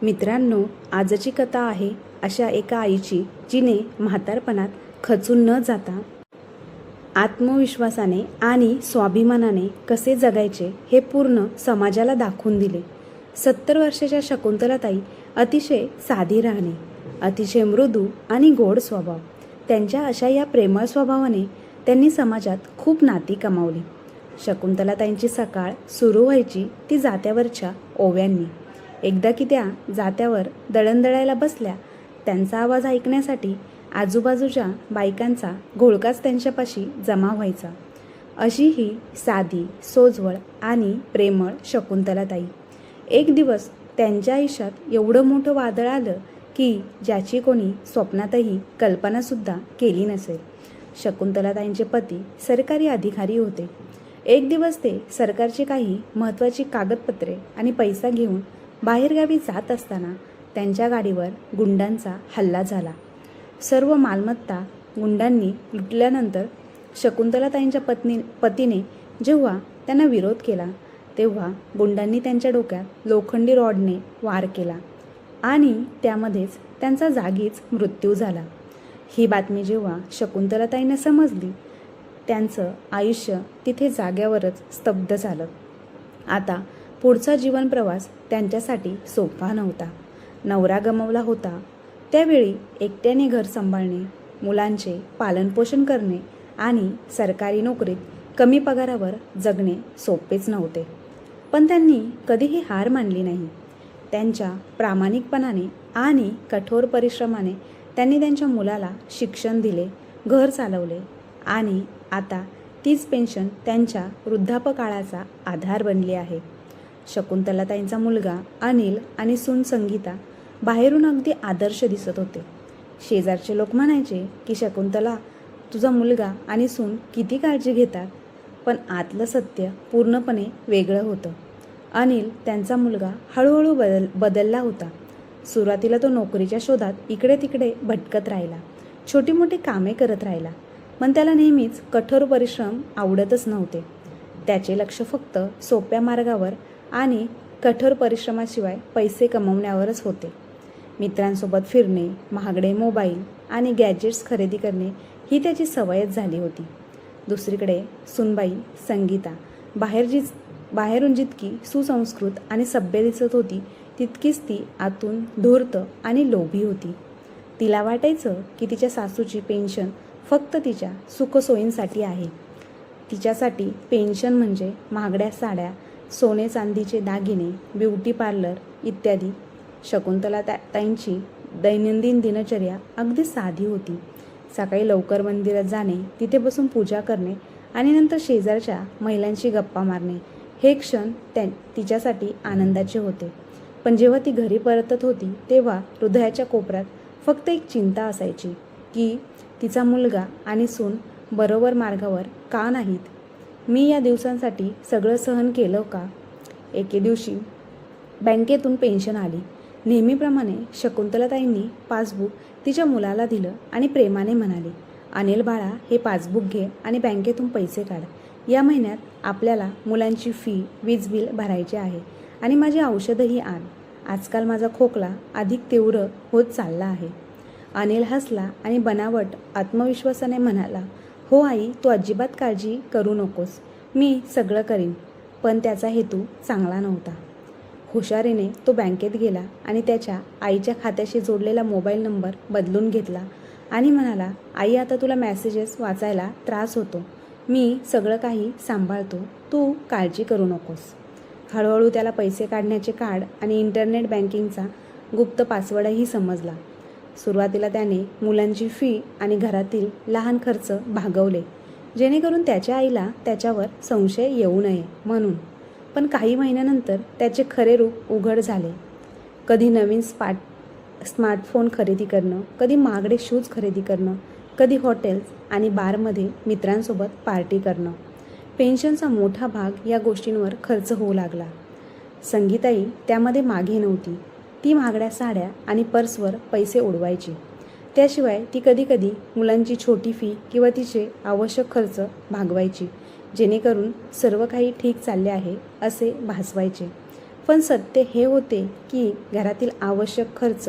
मित्रांनो, आजची कथा आहे अशा एका आईची जिने म्हातारपणात खचून न जाता आत्मविश्वासाने आणि स्वाभिमानाने कसे जगायचे हे पूर्ण समाजाला दाखवून दिले. 70 वर्षाच्या शकुंतलाताई अतिशय साधी राहणे, अतिशय मृदू आणि गोड स्वभाव. त्यांच्या अशा या प्रेमळ स्वभावाने त्यांनी समाजात खूप नाती कमावली. शकुंतलाताईंची सकाळ सुरू व्हायची ती जात्यावरच्या ओव्यांनी. एकदा की त्या जात्यावर दळण बसल्या, त्यांचा आवाज ऐकण्यासाठी आजूबाजूच्या बायकांचा घोळकाच त्यांच्यापाशी जमा व्हायचा. अशी ही साधी, सोजवळ आणि प्रेमळ शकुंतलाताई. एक दिवस त्यांच्या आयुष्यात एवढं मोठं वादळ आलं की ज्याची कोणी स्वप्नातही कल्पनासुद्धा केली नसेल. शकुंतलाताईंचे पती सरकारी अधिकारी होते. एक दिवस ते सरकारची काही महत्त्वाची कागदपत्रे आणि पैसा घेऊन बाहेरगावी जात असताना त्यांच्या गाडीवर गुंडांचा हल्ला झाला. सर्व मालमत्ता गुंडांनी लुटल्यानंतर शकुंतलाताईंच्या पतीने जेव्हा त्यांना विरोध केला तेव्हा गुंडांनी त्यांच्या डोक्यात लोखंडी रॉडने वार केला आणि त्यामध्येच त्यांचा जागीच मृत्यू झाला. ही बातमी जेव्हा शकुंतलाताईंना समजली, त्यांचं आयुष्य तिथे जाग्यावरच स्तब्ध झालं. आता पुढचा जीवन प्रवास त्यांच्यासाठी सोपा नव्हता. नवरा गमावला होता, त्यावेळी एकट्याने घर सांभाळणे, मुलांचे पालनपोषण करणे आणि सरकारी नोकरीत कमी पगारावर जगणे सोपेच नव्हते. पण त्यांनी कधीही हार मानली नाही. त्यांच्या प्रामाणिकपणाने आणि कठोर परिश्रमाने त्यांनी त्यांच्या मुलाला शिक्षण दिले, घर चालवले आणि आता तीच पेन्शन त्यांच्या वृद्धापकाळाचा आधार बनली आहे. शकुंतलाताईंचा मुलगा अनिल आणि सून संगीता बाहेरून अगदी आदर्श दिसत होते. शेजारचे लोक म्हणायचे की शकुंतला, तुझा मुलगा आणि सून किती काळजी घेतात. पण आतलं सत्य पूर्णपणे वेगळं होतं. अनिल त्यांचा मुलगा हळूहळू बदलला होता. सुरुवातीला तो नोकरीच्या शोधात इकडे तिकडे भटकत राहिला, छोटी मोठी कामे करत राहिला. पण त्याला नेहमीच कठोर परिश्रम आवडतच नव्हते. त्याचे लक्ष फक्त सोप्या मार्गावर आणि कठोर परिश्रमाशिवाय पैसे कमवण्यावरच होते. मित्रांसोबत फिरणे, महागडे मोबाईल आणि गॅजेट्स खरेदी करणे ही त्याची सवयच झाली होती. दुसरीकडे सुनबाई संगीता बाहेरून जितकी सुसंस्कृत आणि सभ्य दिसत होती, तितकीच ती आतून धूर्त आणि लोभी होती. तिला वाटायचं की तिच्या सासूची पेन्शन फक्त तिच्या सुखसोयींसाठी आहे. तिच्यासाठी पेन्शन म्हणजे महागड्या साड्या, सोने चांदीचे दागिने, ब्युटी पार्लर इत्यादी. शकुंतलाताईंची दैनंदिन दिनचर्या अगदी साधी होती. सकाळी लवकर मंदिरात जाणे, तिथे बसून पूजा करणे आणि नंतर शेजारच्या महिलांशी गप्पा मारणे हे क्षण तिच्यासाठी आनंदाचे होते. पण जेव्हा ती घरी परतत होती तेव्हा हृदयाच्या कोपऱ्यात फक्त एक चिंता असायची की तिचा मुलगा आणि सून बरोबर मार्गावर का नाहीत. मी या दिवसांसाठी सगळं सहन केलं का? एके दिवशी बँकेतून पेन्शन आली. नेहमीप्रमाणे शकुंतलाताईंनी पासबुक तिच्या मुलाला दिलं आणि प्रेमाने म्हणाली, अनिल बाळा, हे पासबुक घे आणि बँकेतून पैसे काढ. या महिन्यात आपल्याला मुलांची फी, वीज बिल भरायचे आहे आणि माझी औषधंही आण. आजकाल माझा खोकला अधिक तीव्र होत चालला आहे. अनिल हसला आणि बनावट आत्मविश्वासाने म्हणाला, हो आई, तू अजिबात काळजी करू नकोस, मी सगळं करीन. पण त्याचा हेतू चांगला नव्हता. हुशारीने तो बँकेत गेला आणि त्याच्या आईच्या खात्याशी जोडलेला मोबाईल नंबर बदलून घेतला आणि म्हणाला, आई, आता तुला मेसेजेस वाचायला त्रास होतो, मी सगळं काही सांभाळतो, तू काळजी करू नकोस. हळूहळू त्याला पैसे काढण्याचे कार्ड आणि इंटरनेट बँकिंगचा गुप्त पासवर्डही समजला. सुरुवातीला त्याने मुलांची फी आणि घरातील लहान खर्च भागवले, जेणेकरून त्याच्या आईला त्याच्यावर संशय येऊ नये म्हणून. पण काही महिन्यानंतर त्याचे खरे रूप उघड झाले. कधी नवीन स्मार्टफोन खरेदी करणं, कधी महागडे शूज खरेदी करणं, कधी हॉटेल्स आणि बारमध्ये मित्रांसोबत पार्टी करणं. पेन्शनचा मोठा भाग या गोष्टींवर खर्च होऊ लागला. संगीताई त्यामध्ये मागे नव्हती. ती महागड्या साड्या आणि पर्सवर पैसे उडवायची. त्याशिवाय ती कधीकधी मुलांची छोटी फी किंवा तिचे आवश्यक खर्च भागवायची, जेणेकरून सर्व काही ठीक चालले आहे असे भासवायचे. पण सत्य हे होते की घरातील आवश्यक खर्च,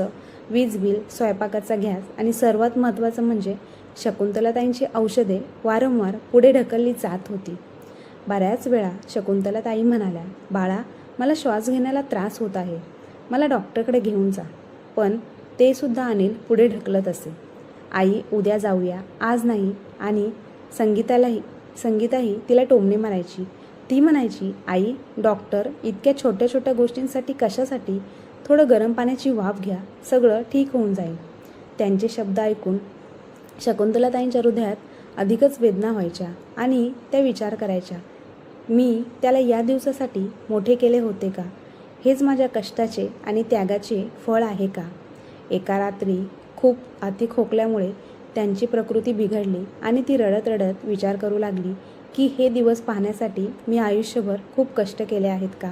वीज बिल, स्वयंपाकाचा गॅस आणि सर्वात महत्त्वाचं म्हणजे शकुंतलाताईंची औषधे वारंवार पुढे ढकलली जात होती. बऱ्याच वेळा शकुंतलाताई म्हणाल्या, बाळा, मला श्वास घेण्याला त्रास होत आहे, मला डॉक्टरकडे घेऊन जा. पण ते सुद्धा अनिल पुढे ढकलत असे. आई, उद्या जाऊया, आज नाही. आणि संगीताही तिला टोमणे मारायची. ती म्हणायची, आई, डॉक्टर इतक्या छोट्या छोट्या गोष्टींसाठी कशासाठी? थोडं गरम पाण्याची वाफ घ्या, सगळं ठीक होऊन जाईल. त्यांचे शब्द ऐकून शकुंतलाताईंच्या हृदयात अधिकच वेदना व्हायच्या आणि त्या विचार करायच्या, मी त्याला या दिवसासाठी मोठे केले होते का? हेच माझ्या कष्टाचे आणि त्यागाचे फळ आहे का? एका रात्री खूप अति खोकल्यामुळे त्यांची प्रकृती बिघडली आणि ती रडत रडत विचार करू लागली की हे दिवस पाहण्यासाठी मी आयुष्यभर खूप कष्ट केले आहेत का?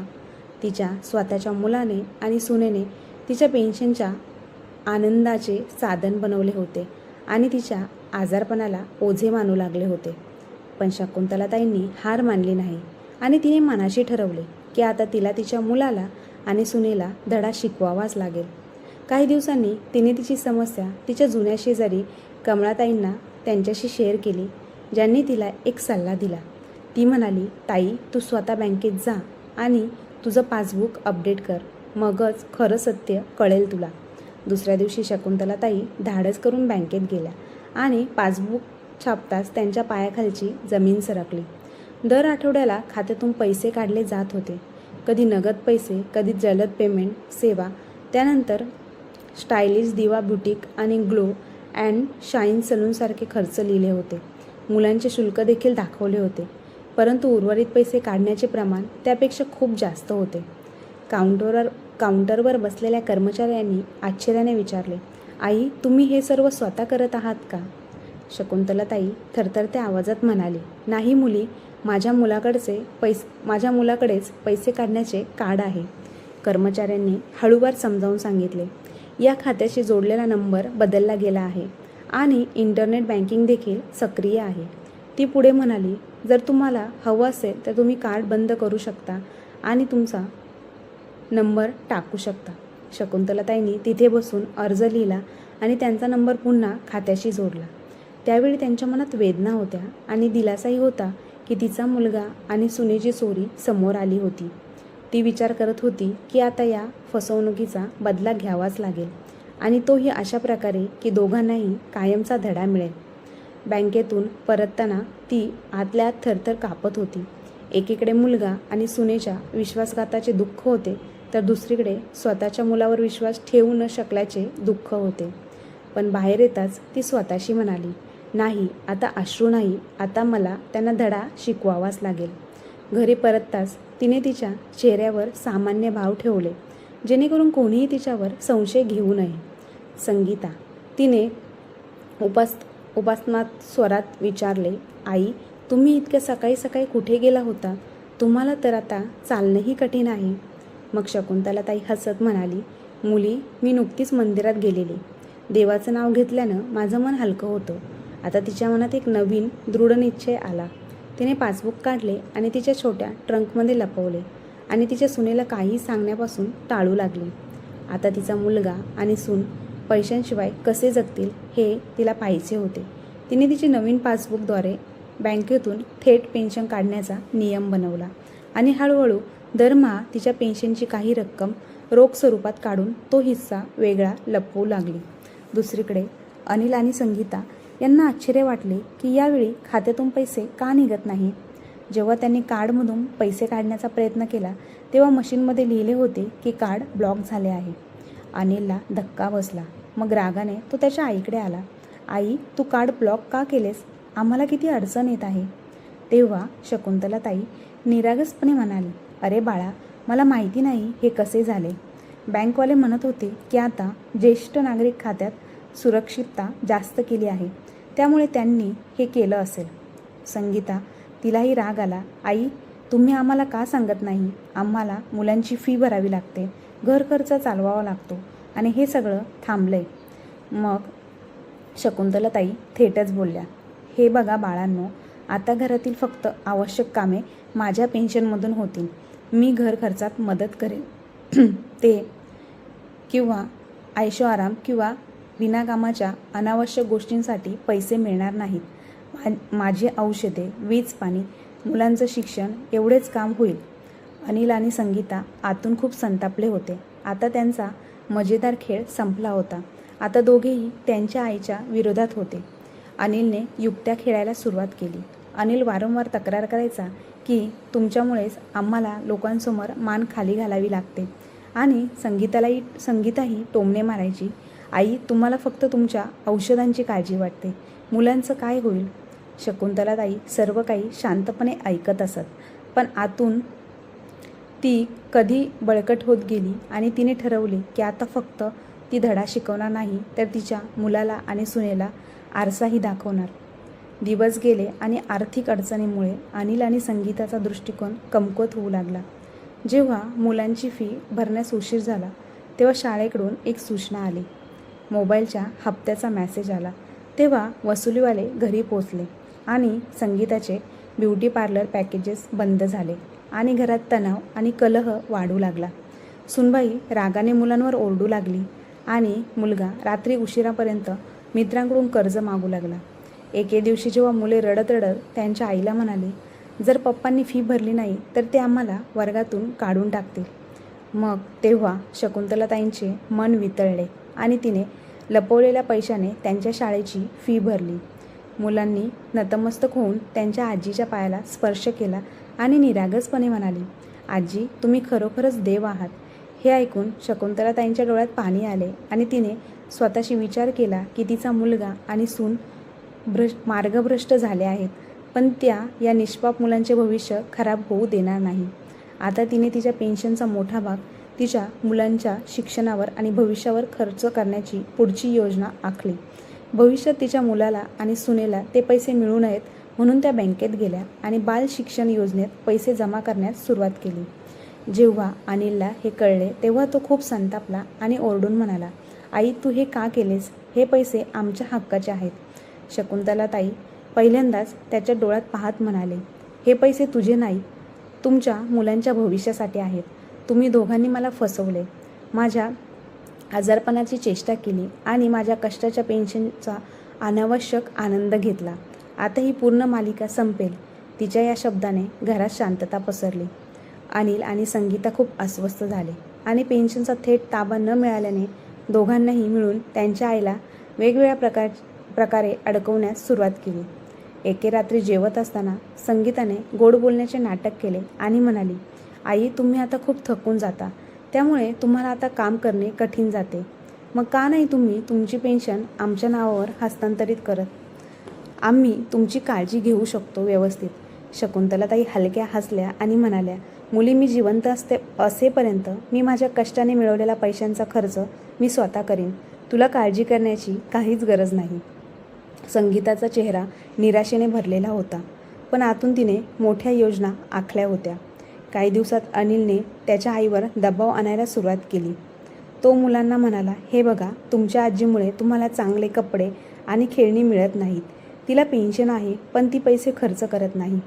तिच्या स्वतःच्या मुलाने आणि सुनेने तिच्या पेन्शनच्या आनंदाचे साधन बनवले होते आणि तिच्या आजारपणाला ओझे मानू लागले होते. पण शकुंतलाताईंनी हार मानली नाही आणि तिने मनाशी ठरवले की आता तिला तिच्या मुलाला आणि सुनेला धडा शिकवावाच लागेल. काही दिवसांनी तिने तिची समस्या तिच्या जुन्या शेजारी कमळाताईंना त्यांच्याशी शेअर केली, ज्यांनी तिला एक सल्ला दिला. ती म्हणाली, ताई, तू स्वतः बँकेत जा आणि तुझं पासबुक अपडेट कर, मगच खरं सत्य कळेल तुला. दुसऱ्या दिवशी शकुंतलाताई धाडस करून बँकेत गेल्या आणि पासबुक छापताच त्यांच्या पायाखालची जमीन सरकली. दर आठवड्याला खात्यातून पैसे काढले जात होते. कधी नगद पैसे, कधी जलद पेमेंट सेवा, त्यानंतर स्टायलिश दिवा बुटीक आणि ग्लो अँड शाईन सलूनसारखे खर्च लिहिले होते. मुलांचे शुल्क देखील दाखवले होते, परंतु उर्वरित पैसे काढण्याचे प्रमाण त्यापेक्षा खूप जास्त होते. काउंटरवर बसलेल्या कर्मचाऱ्यांनी आश्चर्याने विचारले, आई, तुम्ही हे सर्व स्वतः करत आहात का? शकुंतलाताई थरथरत्या आवाजात म्हणाली, नाही मुली, माझ्या मुलाकडेच पैसे काढण्याचे कार्ड आहे. कर्मचाऱ्यांनी हळूवार समजावून सांगितले, या खात्याशी जोडलेला नंबर बदलला गेला आहे आणि इंटरनेट बँकिंग देखील सक्रिय आहे. ती पुढे म्हणाली, जर तुम्हाला हवं असेल तर तुम्ही कार्ड बंद करू शकता आणि तुमचा नंबर टाकू शकता. शकुंतलाताईंनी तिथे बसून अर्ज लिहिला आणि त्यांचा नंबर पुन्हा खात्याशी जोडला. त्यावेळी त्यांच्या मनात वेदना होत्या आणि दिलासाही होता की तिचा मुलगा आणि सुनेची चोरी समोर आली होती. ती विचार करत होती की आता या फसवणुकीचा बदला घ्यावाच लागेल आणि तोही अशा प्रकारे की दोघांनाही कायमचा धडा मिळेल. बँकेतून परतताना ती आतल्या आत थरथर कापत होती. एकीकडे मुलगा आणि सुनेच्या विश्वासघाताचे दुःख होते, तर दुसरीकडे स्वतःच्या मुलावर विश्वास ठेवू न शकल्याचे दुःख होते. पण बाहेर येताच ती स्वतःशी म्हणाली, नाही, आता अश्रू नाही, आता मला त्यांना धडा शिकवावाच लागेल. घरी परतताच तिने तिच्या चेहऱ्यावर सामान्य भाव ठेवले, जेणेकरून कोणीही तिच्यावर संशय घेऊ नये. संगीता, तिने उपासनात स्वरात विचारले, आई, तुम्ही इतक्या सकाळी सकाळी कुठे गेला होता? तुम्हाला तर आता चालणंही कठीण आहे. मग शकुंतलाताई हसत म्हणाली, मुली, मी नुकतीच मंदिरात गेलेली. देवाचं नाव घेतल्यानं माझं मन हलकं होतं. आता तिच्या मनात एक नवीन दृढ निश्चय आला. तिने पासबुक काढले आणि तिच्या छोट्या ट्रंकमध्ये लपवले आणि तिच्या सुनेला काही सांगण्यापासून टाळू लागली. आता तिचा मुलगा आणि सून पैशांशिवाय कसे जगतील हे तिला पाहायचे होते. तिने तिचे नवीन पासबुकद्वारे बँकेतून थेट पेन्शन काढण्याचा नियम बनवला आणि हळूहळू दरमहा तिच्या पेन्शनची काही रक्कम रोख स्वरूपात काढून तो हिस्सा वेगळा लपवू लागली. दुसरीकडे अनिल आणि संगीता यांना आश्चर्य वाटले की यावेळी खात्यातून पैसे का निघत नाही. जेव्हा त्यांनी कार्डमधून पैसे काढण्याचा प्रयत्न केला तेव्हा मशीनमध्ये लिहिले होते की कार्ड ब्लॉक झाले आहे. अनिलला धक्का बसला. मग रागाने तो त्याच्या आईकडे आला. आई, तू कार्ड ब्लॉक का केलेस? आम्हाला किती अडचण येत आहे. तेव्हा शकुंतलाताई निरागसपणे म्हणाली, अरे बाळा, मला माहिती नाही हे कसे झाले. बँकवाले म्हणत होते की आता ज्येष्ठ नागरिक खात्यात सुरक्षितता जास्त केली आहे, त्यामुळे त्यांनी हे केलं असेल. संगीता, तिलाही राग आला. आई, तुम्ही आम्हाला का सांगत नाही? आम्हाला मुलांची फी भरावी लागते, घर खर्च चालवावा लागतो आणि हे सगळं थांबलंय. मग शकुंतलाताई थेटच बोलल्या, हे बघा बाळांनो, आता घरातील फक्त आवश्यक कामे माझ्या पेन्शनमधून होतील. मी घर खर्चात मदत करेन. ते किंवा ऐशोआराम किंवा विनाकामाच्या अनावश्यक गोष्टींसाठी पैसे मिळणार नाहीत. माझी औषधे, वीज पाणी, मुलांचं शिक्षण एवढेच काम होईल. अनिल आणि संगीता आतून खूप संतापले होते. आता त्यांचा मजेदार खेळ संपला होता. आता दोघेही त्यांच्या आईच्या विरोधात होते. अनिलने युक्त्या खेळायला सुरुवात केली. अनिल वारंवार तक्रार करायचा की तुमच्यामुळेच आम्हाला लोकांसमोर मान खाली घालावी लागते आणि संगीताही टोमणे मारायची. आई, तुम्हाला फक्त तुमच्या औषधांची काळजी वाटते, मुलांचं काय होईल? शकुंतलाताई सर्व काही शांतपणे ऐकत असत, पण आतून ती कधी बळकट होत गेली आणि तिने ठरवले की आता फक्त ती धडा शिकवणार नाही तर तिच्या मुलाला आणि सुनेला आरसाही दाखवणार. दिवस गेले आणि आर्थिक अडचणीमुळे अनिल आणि संगीताचा दृष्टिकोन कमकुवत होऊ लागला. जेव्हा मुलांची फी भरण्यास उशीर झाला तेव्हा शाळेकडून एक सूचना आली. मोबाईलच्या हप्त्याचा मेसेज आला. तेव्हा वसुलीवाले घरी पोचले आणि संगीताचे ब्युटी पार्लर पॅकेजेस बंद झाले आणि घरात तणाव आणि कलह वाढू लागला. सुनबाई रागाने मुलांवर ओरडू लागली आणि मुलगा रात्री उशिरापर्यंत मित्रांकडून कर्ज मागू लागला. एके दिवशी जेव्हा मुले रडत रडत त्यांच्या आईला म्हणाले, जर पप्पांनी फी भरली नाही तर ते आम्हाला वर्गातून काढून टाकतील. मग तेव्हा शकुंतलाताईंचे मन वितळले आणि तिने लपवलेल्या पैशाने त्यांच्या शाळेची फी भरली. मुलांनी नतमस्तक होऊन त्यांच्या आजीच्या पायाला स्पर्श केला आणि निरागसपणे म्हणाली, आजी, तुम्ही खरोखरच देव आहात. हे ऐकून शकुंतलाताईंच्या डोळ्यात पाणी आले आणि तिने स्वतःशी विचार केला की तिचा मुलगा आणि सून मार्गभ्रष्ट झाले आहेत, पण त्या या निष्पाप मुलांचे भविष्य खराब होऊ देणार नाही. आता तिने तिच्या पेन्शनचा मोठा भाग तिच्या मुलांच्या शिक्षणावर आणि भविष्यावर खर्च करण्याची पुढची योजना आखली. भविष्यात तिच्या मुलाला आणि सुनेला ते पैसे मिळू नयेत म्हणून त्या बँकेत गेल्या आणि बाल शिक्षण योजनेत पैसे जमा करण्यास सुरुवात केली. जेव्हा अनिलला हे कळले तेव्हा तो खूप संतापला आणि ओरडून म्हणाला, आई, तू हे का केलेस? हे पैसे आमच्या हक्काचे आहेत. शकुंतलाताई पहिल्यांदाच त्याच्या डोळ्यात पाहत म्हणाले, हे पैसे तुझे नाहीत, तुमच्या मुलांच्या भविष्यासाठी आहेत. तुम्ही दोघांनी मला फसवले, माझ्या आजारपणाची चेष्टा केली आणि माझ्या कष्टाच्या पेन्शनचा अनावश्यक आनंद घेतला. आता ही पूर्ण मालिका संपेल. तिच्या या शब्दाने घरात शांतता पसरली. अनिल आणि संगीता खूप अस्वस्थ झाले आणि पेन्शनचा थेट ताबा न मिळाल्याने दोघांनाही मिळून त्यांच्या आईला वेगवेगळ्या प्रकारे अडकवण्यास सुरुवात केली. एके रात्री जेवत असताना संगीताने गोड बोलण्याचे नाटक केले आणि म्हणाली, आई, तुम्ही आता खूप थकून जाता, त्यामुळे तुम्हाला आता काम करणे कठीण जाते. मग का नाही तुम्ही तुमची पेन्शन आमच्या नावावर हस्तांतरित करत? आम्ही तुमची काळजी घेऊ शकतो व्यवस्थित. शकुंतलाताई हलक्या हसल्या आणि म्हणाल्या, मुली, मी जिवंत असेपर्यंत मी माझ्या कष्टाने मिळवलेला पैशांचा खर्च मी स्वतः करीन. तुला काळजी करण्याची काहीच गरज नाही. संगीताचा चेहरा निराशेने भरलेला होता, पण आतून तिने मोठ्या योजना आखल्या होत्या. काही दिवसात अनिलने त्याच्या आईवर दबाव आणायला सुरुवात केली. तो मुलांना म्हणाला, हे बघा, तुमच्या आजीमुळे तुम्हाला चांगले कपडे आणि खेळणी मिळत नाहीत. तिला पेन्शन आहे, पण ती पैसे खर्च करत नाही.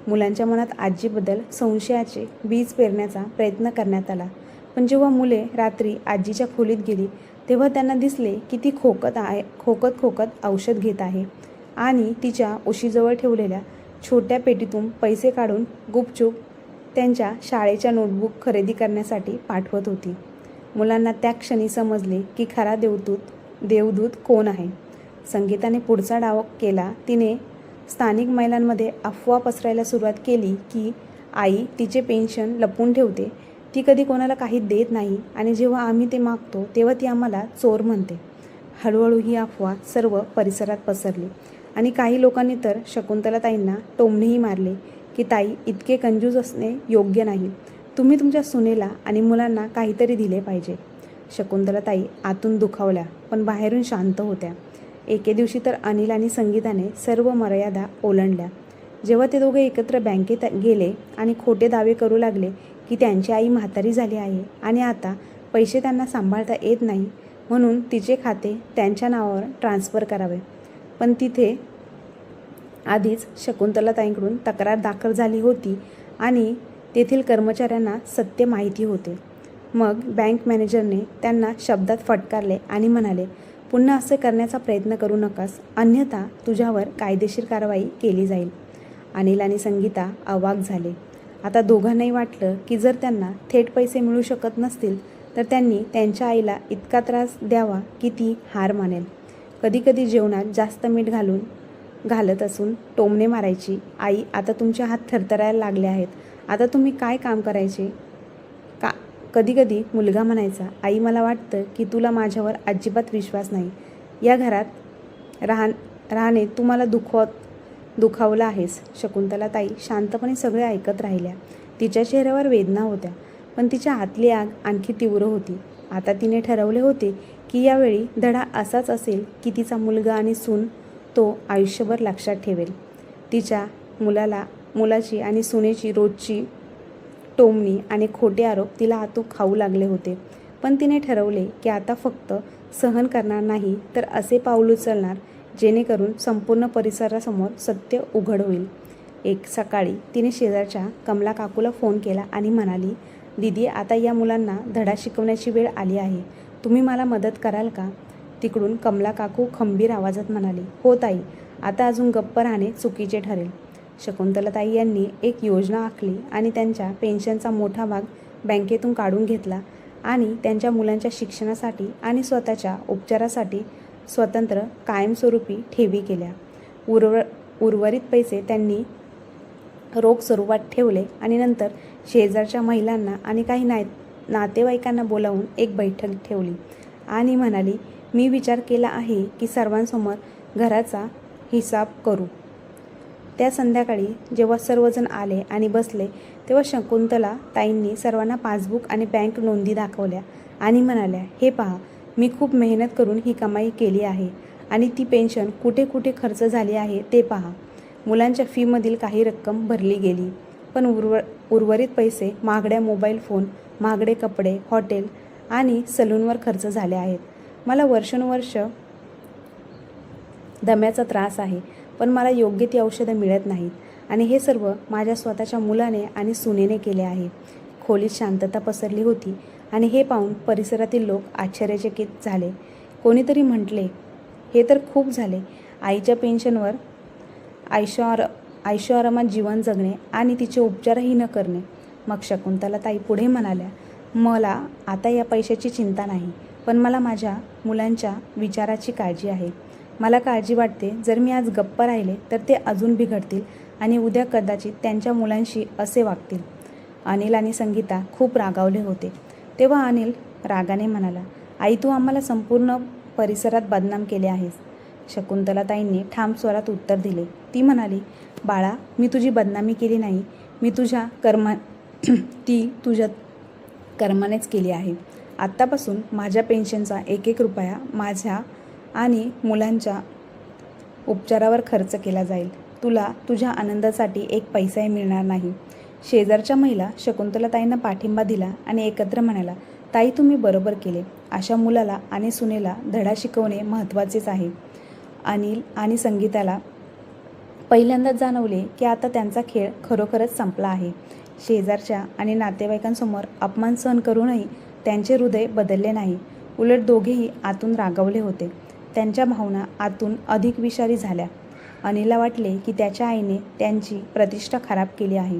मुलांच्या मनात आजीबद्दल संशयाचे बीज पेरण्याचा प्रयत्न करण्यात आला. पण जेव्हा मुले रात्री आजीच्या खोलीत गेली तेव्हा त्यांना दिसले की ती खोकत औषध घेत आहे आणि तिच्या उशीजवळ ठेवलेल्या छोट्या पेटीतून पैसे काढून गुपचूप त्यांच्या शाळेच्या नोटबुक खरेदी करण्यासाठी पाठवत होती. मुलांना त्या क्षणी समजले की खरा देवदूत कोण आहे. संगीताने पुढचा डाव केला. तिने स्थानिक महिलांमध्ये अफवा पसरायला सुरुवात केली की आई तिचे पेन्शन लपवून ठेवते, ती कधी कोणाला काही देत नाही आणि जेव्हा आम्ही ते मागतो तेव्हा ती आम्हाला चोर म्हणते. हळूहळू ही अफवा सर्व परिसरात पसरली आणि काही लोकांनी तर शकुंतलाताईंना टोमणेही मारले की ताई, इतके कंजूस असणे योग्य नाही. तुम्ही तुमच्या सुनेला आणि मुलांना काहीतरी दिले पाहिजे. शकुंतलाताई आतून दुखावल्या पण बाहेरून शांत होत्या. एके दिवशी तर अनिल आणि संगीताने सर्व मर्यादा ओलांडल्या. जेव्हा ते दोघे एकत्र बँकेत गेले आणि खोटे दावे करू लागले की त्यांची आई म्हातारी झाली आहे आणि आता पैसे त्यांना सांभाळता येत नाही म्हणून तिचे खाते त्यांच्या नावावर ट्रान्स्फर करावे, पण तिथे आधीच शकुंतलाताईंकडून तक्रार दाखल झाली होती आणि तेथील कर्मचाऱ्यांना सत्य माहिती होते. मग बँक मॅनेजरने त्यांना शब्दात फटकारले आणि म्हणाले, पुन्हा असे करण्याचा प्रयत्न करू नकास, अन्यथा तुझ्यावर कायदेशीर कारवाई केली जाईल. अनिल आणि संगीता अवाक झाले. आता दोघांनाही वाटलं की जर त्यांना थेट पैसे मिळू शकत नसतील तर त्यांनी त्यांच्या आईला इतका त्रास द्यावा की ती हार मानेल. कधीकधी जेवणात जास्त मीठ घालत असून टोमणे मारायची, आई आता तुमचे हात थरथरायला लागले आहेत, आता तुम्ही काय काम करायचे का. कधीकधी मुलगा म्हणायचा, आई मला वाटतं की तुला माझ्यावर अजिबात विश्वास नाही. या घरात राहणे तू मला दुखावलं आहेस. शकुंतलाताई शांतपणे सगळे ऐकत राहिल्या. तिच्या चेहऱ्यावर वेदना होत्या, पण तिच्या आतली आग आणखी तीव्र होती. आता तिने ठरवले होते की यावेळी धडा असाच असेल की तिचा मुलगा आणि सून तो आयुष्यभर लक्षात ठेवेल. तिच्या मुलाची आणि सुनेची रोजची टोमणी आणि खोटे आरोप तिला आतून खाऊ लागले होते. पण तिने ठरवले की आता फक्त सहन करणार नाही तर असे पाऊल उचलणार जेणेकरून संपूर्ण परिसरासमोर सत्य उघड होईल. एक सकाळी तिने शेजारच्या कमला काकूला फोन केला आणि म्हणाली, दीदी आता या मुलांना धडा शिकवण्याची वेळ आली आहे, तुम्ही मला मदत कराल का. तिकडून कमला काकू खंबीर आवाजात म्हणाली, हो ताई, आता अजून गप्प राहणे चुकीचे ठरेल. शकुंतलाताई यांनी एक योजना आखली आणि त्यांच्या पेन्शनचा मोठा भाग बँकेतून काढून घेतला आणि त्यांच्या मुलांच्या शिक्षणासाठी आणि स्वतःच्या उपचारासाठी स्वतंत्र कायमस्वरूपी ठेवी केल्या. उर्वरित पैसे त्यांनी रोख स्वरूपात ठेवले आणि नंतर शेजारच्या महिलांना आणि काही नातेवाईकांना बोलावून एक बैठक ठेवली आणि म्हणाली, मी विचार केला आहे की सर्वांसमोर घराचा हिसाब करू. त्या संध्याकाळी जेव्हा सर्वजण आले आणि बसले तेव्हा शकुंतला ताईंनी सर्वांना पासबुक आणि बँक नोंदी दाखवल्या आणि म्हणाल्या, हे पहा, मी खूप मेहनत करून ही कमाई केली आहे आणि ती पेन्शन कुठे कुठे खर्च झाली आहे ते पहा. मुलांच्या फीमधील काही रक्कम भरली गेली, पण उर्वरित पैसे महागड्या मोबाईल फोन, महागडे कपडे, हॉटेल आणि सलूनवर खर्च झाले आहेत. मला वर्षानुवर्ष दम्याचा त्रास आहे, पण मला योग्य ती औषधं मिळत नाहीत आणि हे सर्व माझ्या स्वतःच्या मुलाने आणि सुनेने केले आहे. खोलीत शांतता पसरली होती आणि हे पाहून परिसरातील लोक आश्चर्यचकित झाले. कोणीतरी म्हटले, हे तर खूप झाले. आईच्या पेन्शनवर आयुष्यआरामात जीवन जगणे आणि तिचे उपचारही न करणे. मग शकुंतलाताई पुढे म्हणाल्या, मला आता या पैशाची चिंता नाही, पण मला माझ्या मुलांच्या विचाराची काळजी आहे. मला काळजी वाटते जर मी आज गप्प राहिले तर ते अजून बिघडतील आणि उद्या कदाचित त्यांच्या मुलांशी असे वागतील. अनिल आणि संगीता खूप रागावले होते. तेव्हा अनिल रागाने म्हणाला, आई तू आम्हाला संपूर्ण परिसरात बदनाम केले आहेस. शकुंतलाताईंनी ठाम स्वरात उत्तर दिले. ती म्हणाली, बाळा, मी तुझी बदनामी केली नाही, ती तुझ्या कर्मानेच केली आहे. आत्तापासून माझ्या पेन्शनचा एक रुपया माझ्या आणि मुलांच्या उपचारावर खर्च केला जाईल. तुला तुझ्या आनंदासाठी एक पैसाही मिळणार नाही. शेजारच्या महिला शकुंतलाताईंना पाठिंबा दिला आणि एकत्र म्हणाला, ताई तुम्ही बरोबर केले. अशा मुलाला आणि सुनेला धडा शिकवणे महत्त्वाचेच आहे. अनिल आणि संगीताला पहिल्यांदाच जाणवले की आता त्यांचा खेळ खरोखरच संपला आहे. शेजारच्या आणि नातेवाईकांसमोर अपमान सहन करूनही त्यांचे हृदय बदलले नाही. उलट दोघेही आतून रागावले होते. त्यांच्या भावना आतून अधिक विषारी झाल्या. अनिलला वाटले की त्याच्या आईने त्यांची प्रतिष्ठा खराब केली आहे.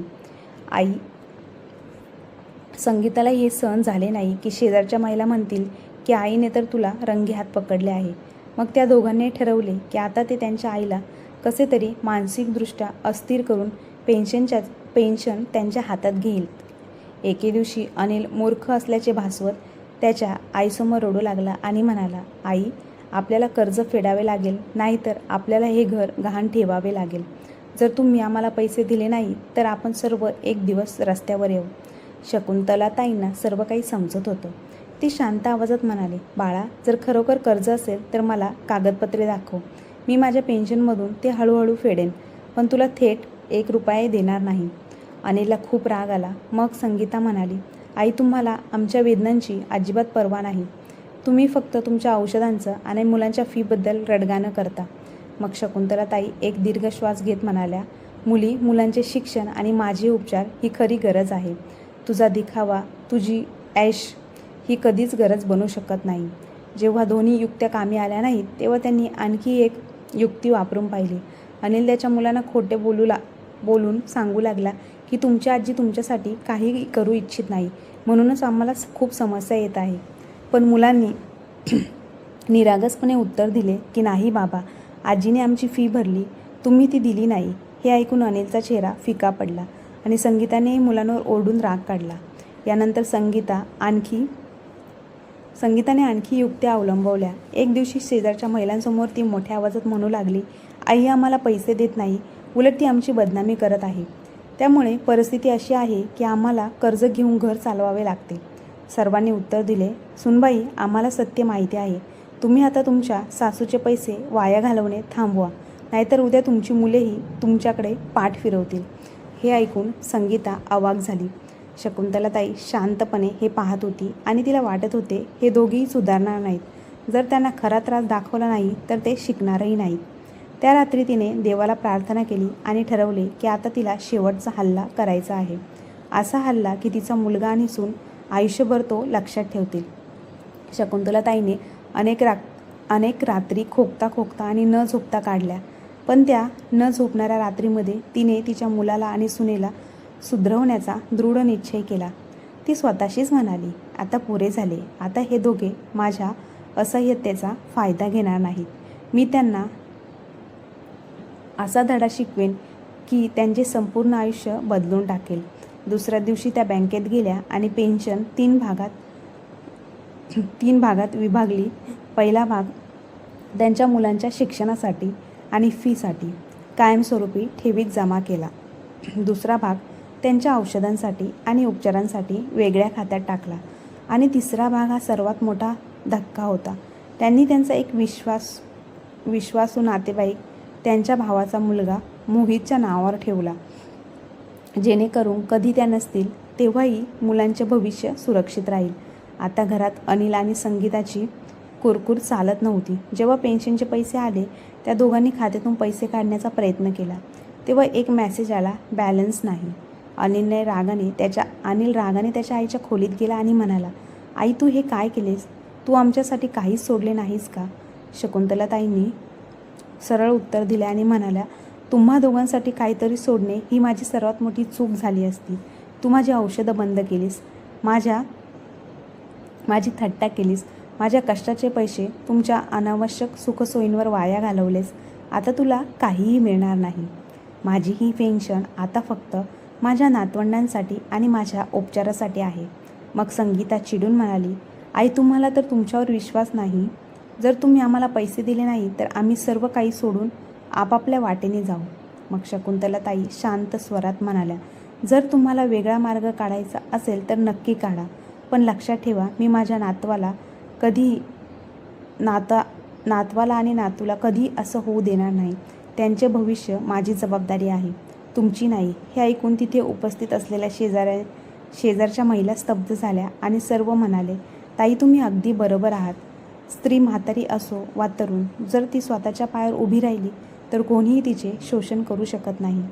संगीताला हे सहन झाले नाही की शेजारच्या महिला म्हणतील की आईने तर तुला रंगे हात पकडले आहे. मग त्या दोघांनी ठरवले की आता ते त्यांच्या आईला कसे तरी मानसिकदृष्ट्या अस्थिर करून पेन्शन त्यांच्या हातात घेईल. एके दिवशी अनिल मूर्ख असल्याचे भासवत त्याच्या आईसमोर रडू लागला आणि म्हणाला, आई, आपल्याला कर्ज फेडावे लागेल, नाहीतर आपल्याला हे घर गहाण ठेवावे लागेल. जर तुम्ही आम्हाला पैसे दिले नाही तर आपण सर्व एक दिवस रस्त्यावर येऊ. शकुंतलाताईंना सर्व काही समजत होतं. ती शांत आवाजात म्हणाले, बाळा, जर खरोखर कर्ज असेल तर मला कागदपत्रे दाखव. मी माझ्या पेन्शनमधून ते हळूहळू फेडेन, पण तुला थेट एक रुपयाही देणार नाही. अनिलला खूप राग आला. मग संगीता म्हणाली, आई, तुम्हाला आमच्या वेदनांची अजिबात पर्वा नाही. तुम्ही फक्त तुमच्या औषधांचं आणि मुलांच्या फीबद्दल रडगाणं करता. मग शकुंतलाताई एक दीर्घ श्वास घेत म्हणाल्या, मुलांचे शिक्षण आणि माझे उपचार ही खरी गरज आहे. तुझा दिखावा, तुझी ऐश ही कधीच गरज बनू शकत नाही. जेव्हा दोन्ही युक्त्या कामी आल्या नाहीत तेव्हा त्यांनी आणखी एक युक्ती वापरून पाहिली. अनिल त्याच्या मुलांना खोटे बोलून सांगू लागला की तुमची आजी तुमच्यासाठी काही करू इच्छित नाही, म्हणूनच आम्हाला खूप समस्या येत आहे. पण मुलांनी निरागसपणे उत्तर दिले की नाही बाबा, आजीने आमची फी भरली, तुम्ही ती दिली नाही. हे ऐकून अनिलचा चेहरा फिका पडला आणि संगीताने मुलांवर ओरडून राग काढला. यानंतर संगीताने आणखी युक्त्या अवलंबवल्या. एक दिवशी शेजारच्या महिलांसमोर ती मोठ्या आवाजात म्हणू लागली, आई आम्हाला पैसे देत नाही, उलट ती आमची बदनामी करत आहे. त्यामुळे परिस्थिती अशी आहे की आम्हाला कर्ज घेऊन घर चालवावे लागते. सर्वांनी उत्तर दिले, सुनबाई, आम्हाला सत्य माहिती आहे. तुम्ही आता तुमच्या सासूचे पैसे वाया घालवणे थांबवा, नाहीतर उद्या तुमची मुलेही तुमच्याकडे पाठ फिरवतील. हे ऐकून संगीता अवाक झाली. शकुंतलाताई शांतपणे हे पाहत होती आणि तिला वाटत होते हे दोघेही सुधारणार नाहीत. जर त्यांना खरा त्रास दाखवला नाही तर ते शिकणारही नाहीत. त्या रात्री तिने देवाला प्रार्थना केली आणि ठरवले की आता तिला शेवटचा हल्ला करायचा आहे. असा हल्ला की तिचा मुलगा आणि सून आयुष्यभर तो लक्षात ठेवतील. शकुंतलाताईने अनेक रात्री खोकता आणि न झोपता काढल्या. पण त्या न झोपणाऱ्या रात्रीमध्ये तिने तिच्या मुलाला आणि सुनेला सुधरवण्याचा दृढ निश्चय केला. ती स्वतःशीच म्हणाली, आता पुरे झाले. आता हे दोघे माझ्या असह्यतेचा फायदा घेणार नाहीत. मी त्यांना असा धडा शिकवेन की त्यांचे संपूर्ण आयुष्य बदलून टाकेल. दुसऱ्या दिवशी त्या बँकेत गेल्या आणि पेन्शन तीन भागात विभागली. पहिला भाग त्यांच्या मुलांच्या शिक्षणासाठी आणि फीसाठी कायमस्वरूपी ठेवीत जमा केला. दुसरा भाग त्यांच्या औषधांसाठी आणि उपचारांसाठी वेगळ्या खात्यात टाकला. आणि तिसरा भाग हा सर्वात मोठा धक्का होता. त्यांनी त्यांचा एक विश्वासू नातेवाईक त्यांच्या भावाचा मुलगा मोहितच्या नावावर ठेवला, जेणेकरून कधी त्या नसतील तेव्हाही मुलांचे भविष्य सुरक्षित राहील. आता घरात अनिल आणि संगीताची कुरकुर चालत नव्हती. जेव्हा पेन्शनचे पैसे आले त्या दोघांनी खात्यातून पैसे काढण्याचा प्रयत्न केला तेव्हा एक मेसेज आला, बॅलन्स नाही. अनिल रागाने त्याच्या आईच्या खोलीत गेला आणि म्हणाला, आई तू हे काय केलेस? तू आमच्यासाठी काहीच सोडले नाहीस का? शकुंतलाताईंनी सरळ उत्तर दिले आणि म्हणाल्या, तुम्हा दोघांसाठी काहीतरी सोडणे ही माझी सर्वात मोठी चूक झाली असती. तू माझी औषधं बंद केलीस, माझी थट्टा केलीस, माझ्या कष्टाचे पैसे तुमच्या अनावश्यक सुखसोयींवर वाया घालवलेस. आता तुला काहीही मिळणार नाही. माझी ही पेन्शन आता फक्त माझ्या नातवंडांसाठी आणि माझ्या उपचारासाठी आहे. मग संगीता चिडून म्हणाली, आई तुम्हाला तर तुमच्यावर विश्वास नाही. जर तुम्ही आम्हाला पैसे दिले नाही तर आम्ही सर्व काही सोडून आपापल्या वाटेने जाऊ. मग शकुंतलाताई शांत स्वरात म्हणाल्या, जर तुम्हाला वेगळा मार्ग काढायचा असेल तर नक्की काढा, पण लक्षात ठेवा मी माझ्या नातवाला आणि नातूला कधी असं होऊ देणार नाही. त्यांचे भविष्य माझी जबाबदारी आहे, तुमची नाही. हे ऐकून तिथे उपस्थित असलेल्या शेजारच्या महिला स्तब्ध झाल्या आणि सर्व म्हणाले, ताई तुम्ही अगदी बरोबर आहात. स्त्री म्हातारी असो वा तरुण, जर ती स्वतःच्या पायावर उभी राहिली तर कोणीही तिचे शोषण करू शकत नाही.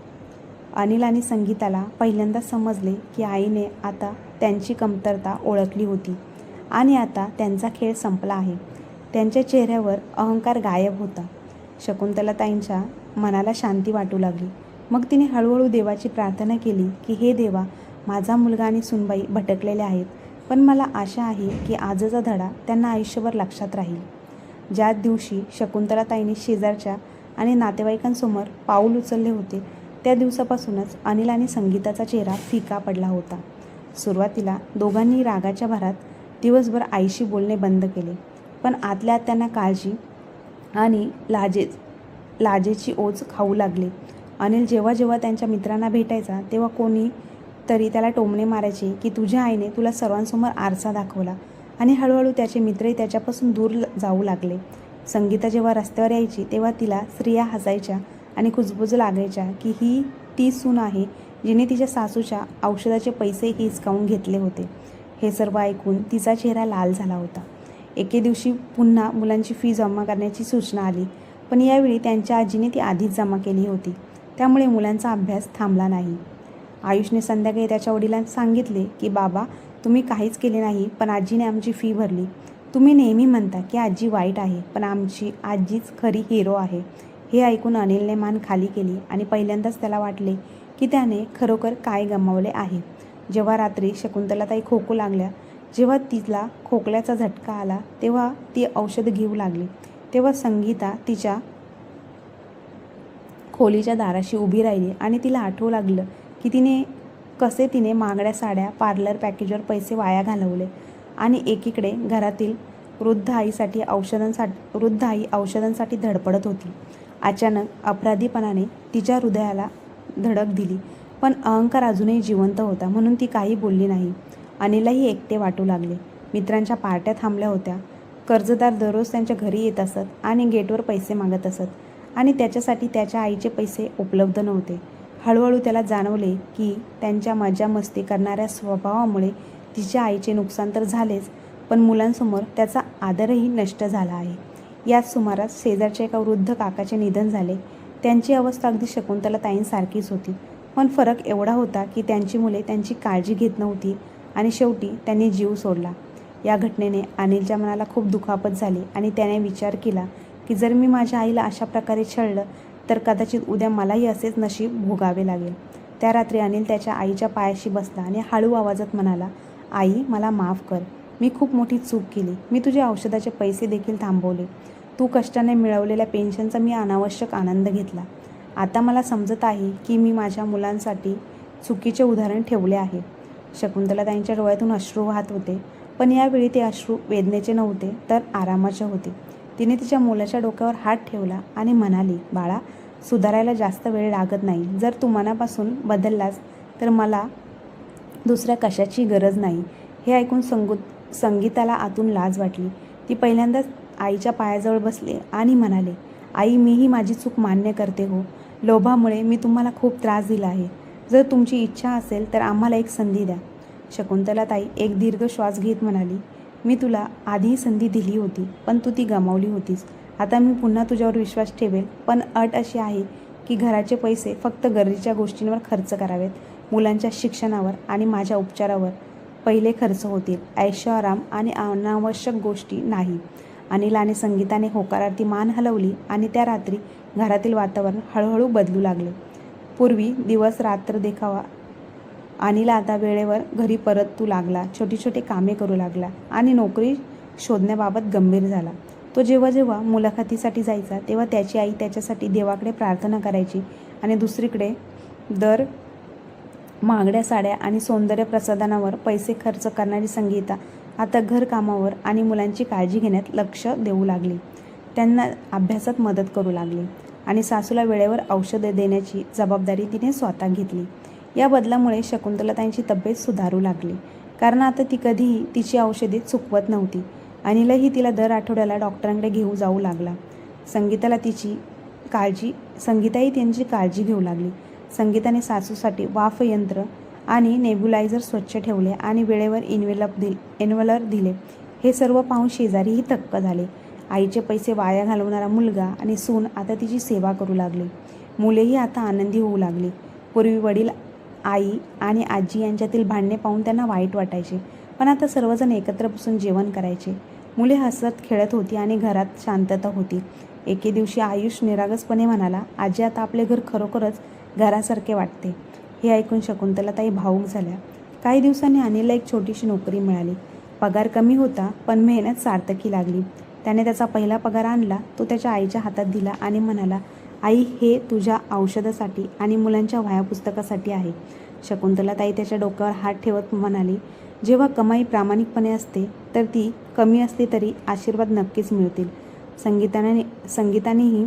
अनिल आणि संगीताला पहिल्यांदा समजले की आईने आता त्यांची कमतरता ओळखली होती आणि आता त्यांचा खेळ संपला आहे. त्यांच्या चेहऱ्यावर अहंकार गायब होता. शकुंतलाताईंच्या मनाला शांती वाटू लागली. मग तिने हळूहळू देवाची प्रार्थना केली की हे देवा, माझा मुलगा आणि सुनबाई भटकलेले आहेत, पण मला आशा आहे की आजचा धडा त्यांना आयुष्यभर लक्षात राहील. ज्या दिवशी शकुंतलाताईंनी शेजारच्या आणि नातेवाईकांसमोर पाऊल उचलले होते त्या दिवसापासूनच अनिल आणि संगीताचा चेहरा फिका पडला होता. सुरुवातीला दोघांनी रागाच्या भरात दिवसभर आईशी बोलणे बंद केले, पण आतल्या आत त्यांना काळजी आणि लाजेची ओझ खाऊ लागले. अनिल जेव्हा त्यांच्या मित्रांना भेटायचा तेव्हा कोणी तरी त्याला टोमणे मारायचे की तुझ्या आईने तुला सर्वांसमोर आरसा दाखवला, आणि हळूहळू त्याचे मित्रही त्याच्यापासून दूर जाऊ लागले. संगीता जेव्हा रस्त्यावर यायची तेव्हा तिला स्त्रिया हसायच्या आणि कुजबुज लागायच्या की ही ती सून आहे जिने तिच्या सासूच्या औषधाचे पैसे हिसकावून घेतले होते. हे सर्व ऐकून तिचा चेहरा लाल झाला होता. एके दिवशी पुन्हा मुलांची फी जमा करण्याची सूचना आली, पण यावेळी त्यांच्या आजीने ती आधीच जमा केली होती, त्यामुळे मुलांचा अभ्यास थांबला नाही. आयुषने संध्याकाळी त्याच्या वडिलांना सांगितले की बाबा, तुम्ही काहीच केले नाही, पण आजीने आमची फी भरली. तुम्ही नेहमी म्हणता की आजी वाईट आहे, पण आमची आजीच खरी हिरो आहे. हे ऐकून अनिलने मान खाली केली आणि पहिल्यांदाच त्याला वाटले की त्याने खरोखर काय गमावले आहे. जेव्हा रात्री शकुंतलाताई खोकू लागल्या, जेव्हा तिला खोकल्याचा झटका आला, तेव्हा ती औषध घेऊ लागली, तेव्हा संगीता तिच्या खोलीच्या दाराशी उभी राहिली आणि तिला आठवू लागलं की तिने महागड्या साड्या, पार्लर पॅकेजवर पैसे वाया घालवले आणि एकीकडे घरातील वृद्ध आई औषधांसाठी धडपडत होती. अचानक अपराधीपणाने तिच्या हृदयाला धडक दिली, पण अहंकार अजूनही जिवंत होता म्हणून ती काही बोलली नाही. अनिललाही एकटे वाटू लागले. मित्रांच्या पार्ट्या थांबल्या होत्या. कर्जदार दररोज त्यांच्या घरी येत असत आणि गेटवर पैसे मागत असत आणि त्याच्यासाठी त्याच्या आईचे पैसे उपलब्ध नव्हते. हळूहळू त्याला जाणवले की त्यांच्या मजा मस्ती करणाऱ्या स्वभावामुळे तिच्या आईचे नुकसान तर झालेच, पण मुलांसमोर त्याचा आदरही नष्ट झाला आहे. याच सुमारास शेजारच्या एका वृद्ध काकाचे निधन झाले. त्यांची अवस्था अगदी शकुंतलाताईंसारखीच होती, पण फरक एवढा होता की त्यांची मुले त्यांची काळजी घेत नव्हती आणि शेवटी त्यांनी जीव सोडला. या घटनेने अनिलच्या मनाला खूप दुखापत झाली आणि त्याने विचार केला की जर मी माझ्या आईला अशा प्रकारे छळलं तर कदाचित उद्या मलाही असेच नशीब भोगावे लागेल. त्या रात्री अनिल त्याच्या आईच्या पायाशी बसला आणि हळू आवाजात म्हणाला, आई, मला माफ कर. मी खूप मोठी चूक केली. मी तुझे औषधाचे पैसे देखील थांबवले. तू कष्टाने मिळवलेल्या पेन्शनचा मी अनावश्यक आनंद घेतला. आता मला समजत आहे की मी माझ्या मुलांसाठी चुकीचे उदाहरण ठेवले आहे. शकुंतलाताईंच्या डोळ्यातून अश्रू वाहत होते, पण यावेळी ते अश्रू वेदनेचे नव्हते तर आरामाचे होते. तिने तिच्या मुलाच्या डोक्यावर हात ठेवला आणि म्हणाली, बाळा, सुधारायला जास्त वेळ लागत नाही. जर तू मनापासून बदललास तर मला दुसऱ्या कशाची गरज नाही. हे ऐकून संगीताला आतून लाज वाटली. ती पहिल्यांदाच आईच्या पायाजवळ बसले आणि म्हणाले, आई, मीही माझी चूक मान्य करते. हो, लोभामुळे मी तुम्हाला खूप त्रास दिला आहे. जर तुमची इच्छा असेल तर आम्हाला एक संधी द्या. शकुंतलाताई एक दीर्घ श्वास घेत म्हणाली, मी तुला आधीही संधी दिली होती, पण तू ती गमावली होतीस. आता मी पुन्हा तुझ्यावर विश्वास ठेवेल, पण अट अशी आहे की घराचे पैसे फक्त गरजेच्या गोष्टींवर खर्च करावेत. मुलांच्या शिक्षणावर आणि माझ्या उपचारावर पहिले खर्च होतील. ऐशोआराम आणि अनावश्यक गोष्टी नाही. अनिल आणि संगीताने होकारार्थी मान हलवली आणि त्या रात्री घरातील वातावरण हळूहळू बदलू लागले. पूर्वी दिवस रात्र देखावा अनिल आता वेळेवर घरी परतू लागला, छोटी छोटी कामे करू लागला आणि नोकरी शोधण्याबाबत गंभीर झाला. तो जेव्हा जेव्हा मुलाखतीसाठी जायचा तेव्हा त्याची आई त्याच्यासाठी देवाकडे प्रार्थना करायची आणि दुसरीकडे दर महागड्या साड्या आणि सौंदर्य प्रसाधनावर पैसे खर्च करणारी संगीता आता घरकामावर आणि मुलांची काळजी घेण्यात लक्ष देऊ लागली. त्यांना अभ्यासात मदत करू लागली आणि सासूला वेळेवर औषधे देण्याची जबाबदारी तिने स्वतः घेतली. या बदलामुळे शकुंतलाताईंची तब्येत सुधारू लागली, कारण आता ती कधीही तिची औषधे चुकवत नव्हती. अनिलही तिला दर आठवड्याला डॉक्टरांकडे घेऊ जाऊ लागला. संगीताही त्यांची काळजी घेऊ लागली. संगीताने सासूसाठी वाफ यंत्र आणि नेब्युलायझर स्वच्छ ठेवले आणि वेळेवर इन्व्हेलर दिले. हे सर्व पाहून शेजारीही थक्क झाले. आईचे पैसे वाया घालवणारा मुलगा आणि सून आता तिची सेवा करू लागले. मुलेही आता आनंदी होऊ लागली. पूर्वी वडील, आई आणि आजी यांच्यातील भांडणे पाहून त्यांना वाईट वाटायचे, पण आता सर्वजण एकत्र बसून जेवण करायचे. मुले हसत खेळत होती आणि घरात शांतता होती. एके दिवशी आयुष निरागसपणे म्हणाला, आजी, आता आपले घर खरोखरच घरासारखे वाटते. हे ऐकून शकुंतलाताई भावूक झाल्या. काही दिवसांनी अनिलला एक छोटीशी नोकरी मिळाली. पगार कमी होता, पण मेहनत सार्थकी लागली. त्याने त्याचा पहिला पगार आणला. तो त्याच्या आईच्या हातात दिला आणि म्हणाला, आई, हे तुझ्या औषधासाठी आणि मुलांच्या वह्या पुस्तकासाठी आहे. शकुंतलाताई त्याच्या डोक्यावर हात ठेवत म्हणाली, जेव्हा कमाई प्रामाणिकपणे असते तर ती कमी असली तरी आशीर्वाद नक्कीच मिळतील. संगीतानेही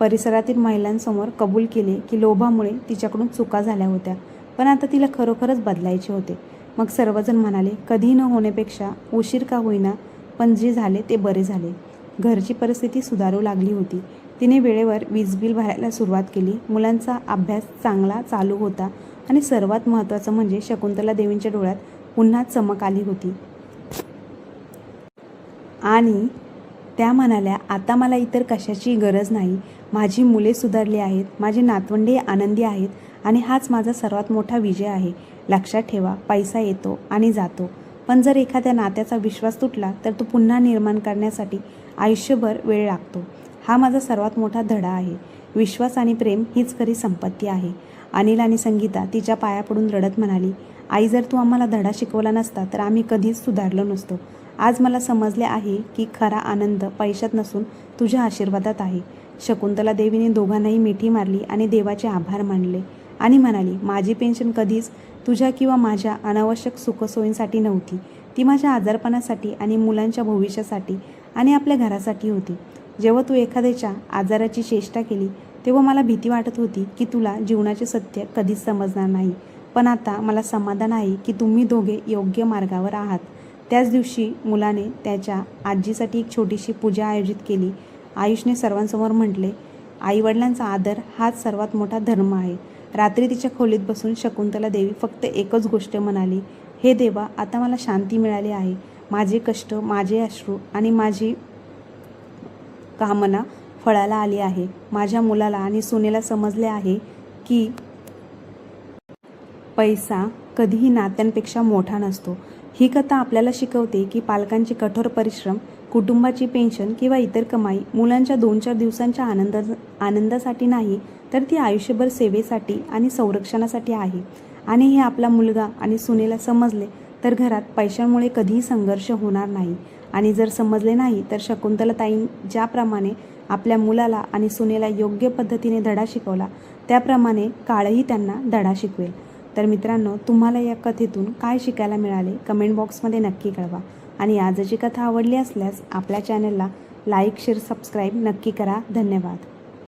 परिसरातील महिलांसमोर कबूल केले की लोभामुळे तिच्याकडून चुका झाल्या होत्या, पण आता तिला खरोखरच बदलायचे होते. मग सर्वजण म्हणाले, कधी न होण्यापेक्षा उशीर का होईना, पण जे झाले ते बरे झाले. घरची परिस्थिती सुधारू लागली होती. तिने वेळेवर वीज बिल भरायला सुरुवात केली. मुलांचा अभ्यास चांगला चालू होता आणि सर्वात महत्त्वाचं म्हणजे शकुंतला देवींच्या डोळ्यात पुन्हा चमक आली होती आणि त्या म्हणाल्या, आता मला इतर कशाची गरज नाही. माझी मुले सुधारली आहेत, माझे नातवंडे आनंदी आहेत आणि हाच माझा सर्वात मोठा विजय आहे. लक्षात ठेवा, पैसा येतो आणि जातो, पण जर एखाद्या नात्याचा विश्वास तुटला तर तो पुन्हा निर्माण करण्यासाठी आयुष्यभर वेळ लागतो. हा माझा सर्वात मोठा धडा आहे. विश्वास आणि प्रेम हीच खरी संपत्ती आहे. अनिल आणि संगीता तिच्या पाया पडून रडत म्हणाली, आई, जर तू आम्हाला धडा शिकवला नसता तर आम्ही कधीच सुधारलो नसतो. आज मला समजले आहे की खरा आनंद पैशात नसून तुझ्या आशीर्वादात आहे. शकुंतला देवीने दोघांनाही मिठी मारली आणि देवाचे आभार मानले आणि म्हणाली, माझी पेन्शन कधीच तुझ्या किंवा माझ्या अनावश्यक सुखसोयींसाठी नव्हती. ती माझ्या आजारपणासाठी आणि मुलांच्या भविष्यासाठी आणि आपल्या घरासाठी होती. जेव्हा तू एखाद्याच्या आजाराची चेष्टा केली तेव्हा मला भीती वाटत होती की तुला जीवनाचे सत्य कधीच समजणार नाही. पण आता मला समाधान आहे की तुम्ही दोघे योग्य मार्गावर आहात. त्याच दिवशी मुलाने त्याच्या आजीसाठी एक छोटीशी पूजा आयोजित केली. आयुषने सर्वांसमोर म्हटले, आईवडिलांचा आदर हाच सर्वात मोठा धर्म आहे. रात्री तिच्या खोलीत बसून शकुंतला देवी फक्त एकच गोष्ट म्हणाली, हे देवा, आता मला शांती मिळाली आहे. माझे कष्ट, माझे अश्रू आणि माझी कामना फळाला आली आहे. माझ्या मुलाला आणि सुनेला समजले आहे की पैसा कधीही नात्यांपेक्षा मोठा नसतो. ही कथा आपल्याला शिकवते की पालकांचे कठोर परिश्रम, कुटुंबाची पेन्शन किंवा इतर कमाई मुलांच्या 2-4 दिवसांच्या आनंदासाठी नाही, तर ती आयुष्यभर सेवेसाठी आणि संरक्षणासाठी आहे. आणि हे आपला मुलगा आणि सुनेला समजले तर घरात पैशांमुळे कधीही संघर्ष होणार नाही. आणि जर समजले नाही तर शकुंतलाताई ज्याप्रमाणे आपल्या मुलाला आणि सुनेला योग्य पद्धतीने धडा शिकवला त्याप्रमाणे काळही त्यांना धडा शिकवेल. तर मित्रांनो, तुम्हाला या कथेतून काय शिकायला मिळाले कमेंट बॉक्समध्ये नक्की कळवा. आणि आजची कथा आवडली असल्यास आपल्या चॅनलला लाईक, शेअर, सबस्क्राईब नक्की करा. धन्यवाद.